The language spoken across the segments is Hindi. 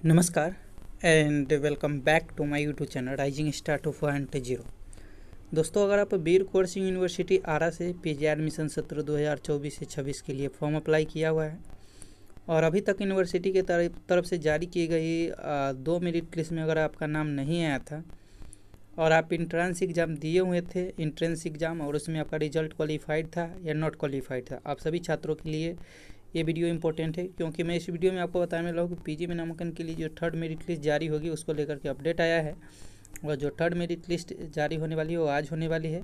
नमस्कार and welcome back to my YouTube channel rising star 2.0। दोस्तों, अगर आप वीर कुंवर सिंह यूनिवर्सिटी आरा से पीजी एडमिशन सत्र 2024 से 26 के लिए फॉर्म अप्लाई किया हुआ है और अभी तक यूनिवर्सिटी के तरफ से जारी की गई 2 मेरिट लिस्ट में अगर आपका नाम नहीं आया था और आप इंट्रेंस एग्ज़ाम दिए हुए थे इंट्रेंस एग्ज़ाम और उसमें आपका रिजल्ट क्वालिफाइड था या नॉट क्वालिफाइड था, आप सभी छात्रों के लिए ये वीडियो इंपॉर्टेंट है क्योंकि मैं इस वीडियो में आपको बताने वाला हूँ कि पीजी में नामांकन के लिए जो थर्ड मेरिट लिस्ट जारी होगी उसको लेकर के अपडेट आया है। और जो थर्ड मेरिट लिस्ट जारी होने वाली है वो आज होने वाली है।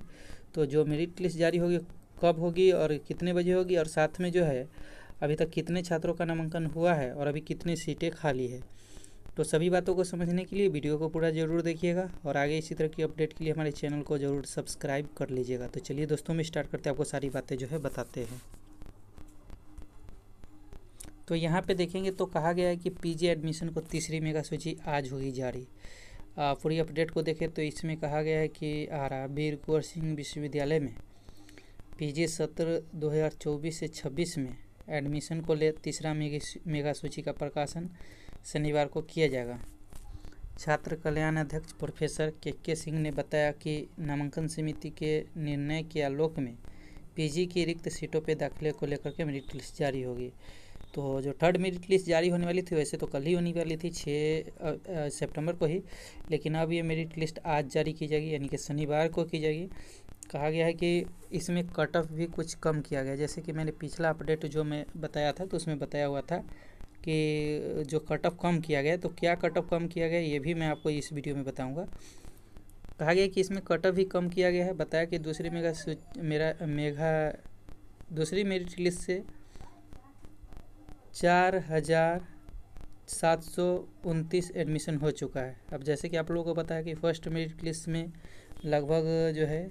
तो जो मेरिट लिस्ट जारी होगी कब होगी और कितने बजे होगी और साथ में जो है अभी तक कितने छात्रों का नामांकन हुआ है और अभी कितनी सीटें खाली है, तो सभी बातों को समझने के लिए वीडियो को पूरा ज़रूर देखिएगा और आगे इसी तरह की अपडेट के लिए हमारे चैनल को ज़रूर सब्सक्राइब कर लीजिएगा। तो चलिए दोस्तों, में स्टार्ट करते हैं, आपको सारी बातें जो है बताते हैं। तो यहाँ पे देखेंगे तो कहा गया है कि पीजी एडमिशन को तीसरी मेगा सूची आज होगी जारी। पूरी अपडेट को देखें तो इसमें कहा गया है कि आरा वीर कुंवर सिंह विश्वविद्यालय में पीजी सत्र 2024 से 26 में एडमिशन को ले तीसरा मेगा सूची का प्रकाशन शनिवार को किया जाएगा। छात्र कल्याण अध्यक्ष प्रोफेसर के सिंह ने बताया कि नामांकन समिति के निर्णय के आलोक में पीजी की रिक्त सीटों पर दाखिले को लेकर के मेरिट लिस्ट जारी होगी। तो जो थर्ड मेरिट लिस्ट जारी होने वाली थी वैसे तो कल ही होने वाली थी 6 सितंबर को ही, लेकिन अब ये मेरिट लिस्ट आज जारी की जाएगी यानी कि शनिवार को की जाएगी। कहा गया है कि इसमें कट ऑफ भी कुछ कम किया गया, जैसे कि मैंने पिछला अपडेट जो मैं बताया था तो उसमें बताया हुआ था कि जो कट ऑफ कम किया गया, तो क्या कट ऑफ कम किया गया ये भी मैं आपको इस वीडियो में बताऊँगा। कहा गया कि इसमें कट ऑफ भी कम किया गया है। बताया कि दूसरी मेरिट लिस्ट से 4729 एडमिशन हो चुका है। अब जैसे कि आप लोगों को पता है कि फर्स्ट मेरिट लिस्ट में लगभग जो है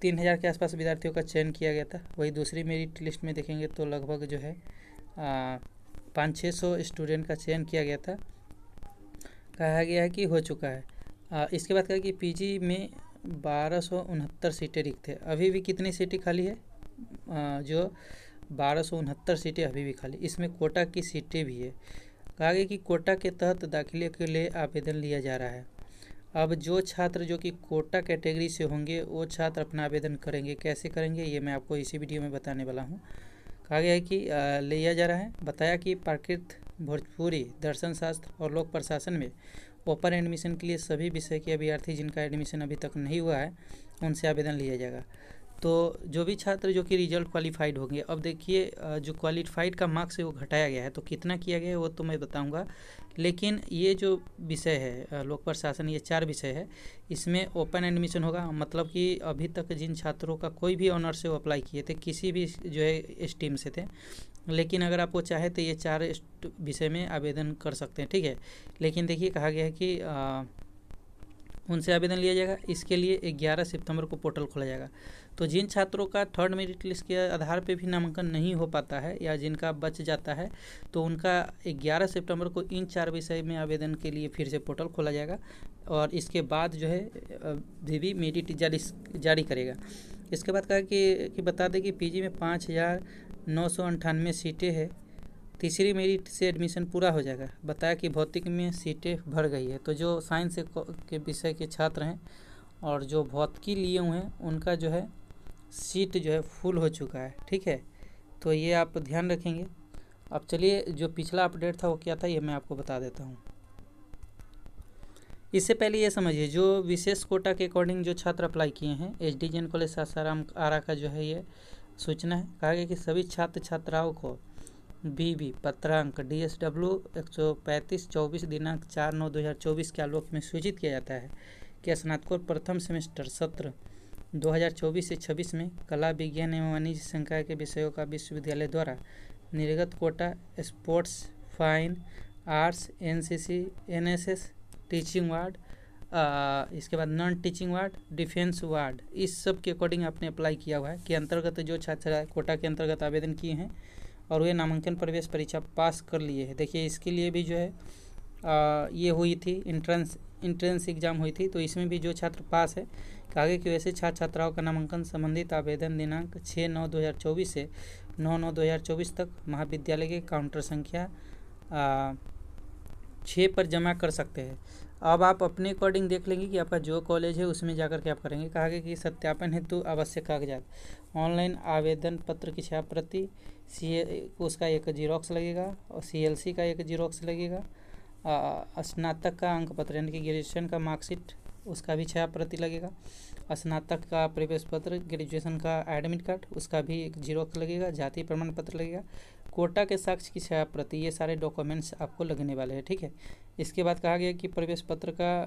3000 के आसपास विद्यार्थियों का चयन किया गया था। वही दूसरी मेरिट लिस्ट में देखेंगे तो लगभग जो है 500-600 स्टूडेंट का चयन किया गया था। कहा गया है कि हो चुका है। इसके बाद कहा कि पीजी में 1269 सीटें रिक्त है। अभी भी कितनी सीटें खाली है? जो 1269 सीटें अभी भी खाली। इसमें कोटा की सीटें भी है। कहा गया कि कोटा के तहत दाखिले के लिए आवेदन लिया जा रहा है। अब जो छात्र जो कि कोटा कैटेगरी से होंगे वो छात्र अपना आवेदन करेंगे। कैसे करेंगे ये मैं आपको इसी वीडियो में बताने वाला हूँ। कहा गया है कि लिया जा रहा है। बताया कि प्राकृत, भोजपुरी, दर्शन शास्त्र और लोक प्रशासन में ओपन एडमिशन के लिए सभी विषय के अभ्यर्थी जिनका एडमिशन अभी तक नहीं हुआ है उनसे आवेदन लिया जाएगा। तो जो भी छात्र जो कि रिजल्ट क्वालिफाइड होंगे, अब देखिए जो क्वालिफाइड का मार्क्स है वो घटाया गया है, तो कितना किया गया है वो तो मैं बताऊंगा, लेकिन ये जो विषय है लोक प्रशासन, ये 4 विषय है, इसमें ओपन एडमिशन होगा। मतलब कि अभी तक जिन छात्रों का कोई भी ऑनर से वो अप्लाई किए थे, किसी भी जो है स्ट्रीम से थे, लेकिन अगर आप वो चाहे तो ये 4 विषय में आवेदन कर सकते हैं, ठीक है। लेकिन देखिए कहा गया है कि उनसे आवेदन लिया जाएगा। इसके लिए 11 सितंबर को पोर्टल खोला जाएगा। तो जिन छात्रों का थर्ड मेरिट लिस्ट के आधार पे भी नामांकन नहीं हो पाता है या जिनका बच जाता है तो उनका 11 सितंबर को इन 4 विषय में आवेदन के लिए फिर से पोर्टल खोला जाएगा और इसके बाद जो है भी मेरिट जारी करेगा। इसके बाद कहा कि बता दें कि पीजी में 5998 सीटें हैं। तीसरी मेरिट से एडमिशन पूरा हो जाएगा। बताया कि भौतिक में सीटें भर गई है। तो जो साइंस के विषय के छात्र हैं और जो भौतिकी लिए हुए हैं उनका जो है सीट जो है फुल हो चुका है, ठीक है। तो ये आप ध्यान रखेंगे। अब चलिए जो पिछला अपडेट था वो क्या था ये मैं आपको बता देता हूँ। इससे पहले ये समझिए, जो विशेष कोटा के अकॉर्डिंग जो छात्र अप्लाई किए हैं, एसडीजेएन कॉलेज सासाराम आरा का जो है ये सूचना है। कहा गया कि सभी छात्र छात्राओं को बीबी पत्रांक DSW 135/24 दिनांक 4/9/2024 के आलोक में सूचित किया जाता है कि स्नातकोत्तर प्रथम सेमेस्टर सत्र 2024 से 26 में कला, विज्ञान एवं वाणिज्य संकाय के विषयों का विश्वविद्यालय द्वारा निर्गत quota sports, fine arts, NCC, NSS, teaching ward, इसके बाद non teaching ward, defence ward, इस सब के अकॉर्डिंग आपने अप्लाई किया हुआ है कि अंतर्गत जो छात्र कोटा के अंतर्गत आवेदन किए हैं और वे नामांकन प्रवेश परीक्षा पास कर लिए हैं। देखिए इसके लिए भी जो है ये हुई थी, इंट्रेंस एग्ज़ाम हुई थी, तो इसमें भी जो छात्र पास है, आगे की वैसे छात्र छात्राओं का नामांकन संबंधित आवेदन दिनांक 6/9/2024 से 9/9/2024 तक महाविद्यालय के काउंटर संख्या 6 पर जमा कर सकते हैं। अब आप अपने अकॉर्डिंग देख लेंगे कि आपका जो कॉलेज है उसमें जाकर के आप करेंगे। कहा गया कि सत्यापन हेतु आवश्यक कागजात, ऑनलाइन आवेदन पत्र की छाया प्रति, उसका एक जीरोक्स लगेगा और CLC का एक जीरोक्स लगेगा, स्नातक का अंक पत्र यानी कि ग्रेजुएशन का मार्कशीट उसका भी छाया प्रति लगेगा, स्नातक का प्रवेश पत्र, ग्रेजुएशन का एडमिट कार्ड उसका भी एक जीरोक्स लगेगा, जाति प्रमाण पत्र लगेगा, कोटा के साक्ष्य की छाया प्रति, ये सारे डॉक्यूमेंट्स आपको लगने वाले हैं। ठीक है। इसके बाद कहा गया कि प्रवेश पत्र का,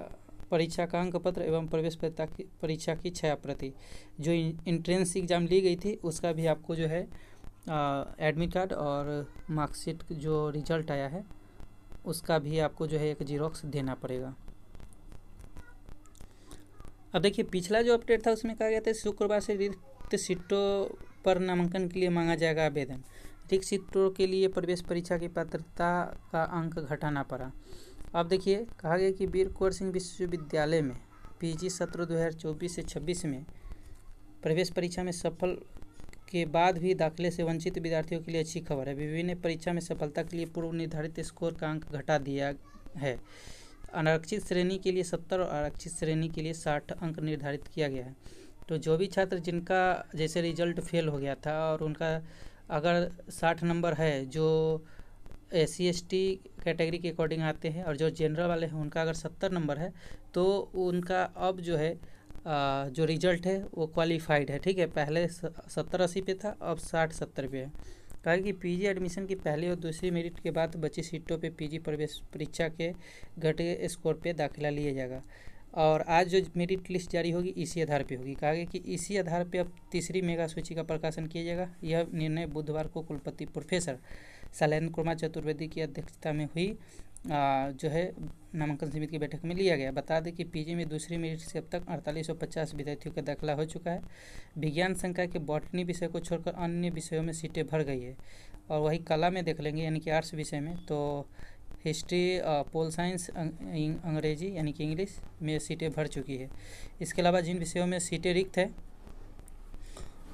परीक्षा का अंक पत्र एवं प्रवेश परीक्षा की छाया प्रति, जो इंट्रेंस एग्जाम ली गई थी उसका भी आपको जो है एडमिट कार्ड और मार्कशीट जो रिजल्ट आया है उसका भी आपको जो है एक जीरोक्स देना पड़ेगा। अब देखिए पिछला जो अपडेट था उसमें कहा गया था शुक्रवार से रिक्त सीटों पर नामांकन के लिए मांगा जाएगा आवेदन। रिक्त सीटों के लिए प्रवेश परीक्षा की पात्रता का अंक घटाना पड़ा। अब देखिए कहा गया कि वीर कुंवर सिंह विश्वविद्यालय में PG सत्र 2024 से 26 में प्रवेश परीक्षा में सफल के बाद भी दाखिले से वंचित विद्यार्थियों के लिए अच्छी खबर है। विभिन्न परीक्षा में सफलता के लिए पूर्व निर्धारित स्कोर का अंक घटा दिया है। अनारक्षित श्रेणी के लिए 70 और आरक्षित श्रेणी के लिए 60 अंक निर्धारित किया गया है। तो जो भी छात्र जिनका जैसे रिजल्ट फेल हो गया था और उनका अगर 60 नंबर है, जो SC ST कैटेगरी के अकॉर्डिंग आते हैं, और जो जनरल वाले हैं उनका अगर 70 नंबर है तो उनका अब जो है जो रिजल्ट है वो क्वालिफाइड है। ठीक है। पहले 70-80 पे था, अब 60-70 पे है। कहा कि PG एडमिशन की पहली और दूसरी मेरिट के बाद बची सीटों पे PG प्रवेश परीक्षा के घटे स्कोर पे दाखिला लिया जाएगा और आज जो मेरिट लिस्ट जारी होगी इसी आधार पे होगी। कहा गया कि इसी आधार पे अब तीसरी मेगा सूची का प्रकाशन किया जाएगा। यह निर्णय बुधवार को कुलपति प्रोफेसर शैलेंद्र कुमार चतुर्वेदी की अध्यक्षता में हुई जो है नामांकन समिति की बैठक में लिया गया। बता दें कि PG में दूसरी मेरिट से अब तक 4850 विद्यार्थियों का दाखिला हो चुका है। विज्ञान संकाय के बॉटनी विषय को छोड़कर अन्य विषयों में सीटें भर गई है। और वही कला में देख लेंगे यानी कि आर्ट्स विषय में तो हिस्ट्री, पोल साइंस, अंग्रेजी यानी कि इंग्लिश में सीटें भर चुकी है। इसके अलावा जिन विषयों में सीटें रिक्त है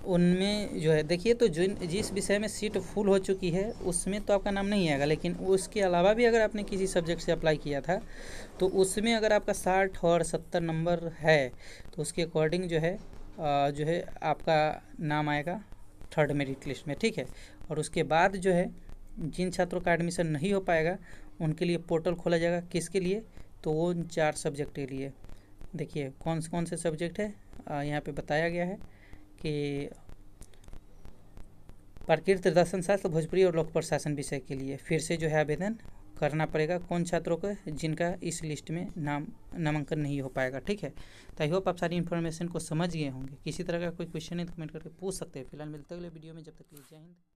उनमें जो है देखिए, तो जिस विषय में सीट फुल हो चुकी है उसमें तो आपका नाम नहीं आएगा, लेकिन उसके अलावा भी अगर आपने किसी सब्जेक्ट से अप्लाई किया था तो उसमें अगर आपका 60 और 70 नंबर है तो उसके अकॉर्डिंग जो है आपका नाम आएगा थर्ड मेरिट लिस्ट में। ठीक है। और उसके बाद जो है जिन छात्रों का एडमिशन नहीं हो पाएगा उनके लिए पोर्टल खोला जाएगा। किसके लिए? तो वो 4 सब्जेक्ट के लिए। देखिए कौन से सब्जेक्ट है यहाँ पे बताया गया है कि प्राकृतिक दर्शन शास्त्र, भोजपुरी और लोक प्रशासन विषय के लिए फिर से जो है आवेदन करना पड़ेगा कौन छात्रों को, जिनका इस लिस्ट में नामांकन नहीं हो पाएगा। ठीक है। तो आई होप आप सारी इन्फॉर्मेशन को समझ गए होंगे। किसी तरह का कोई क्वेश्चन है तो कमेंट करके पूछ सकते हैं। फिलहाल मिलते हैं अगले वीडियो में, जब तक के लिए जय हिंद।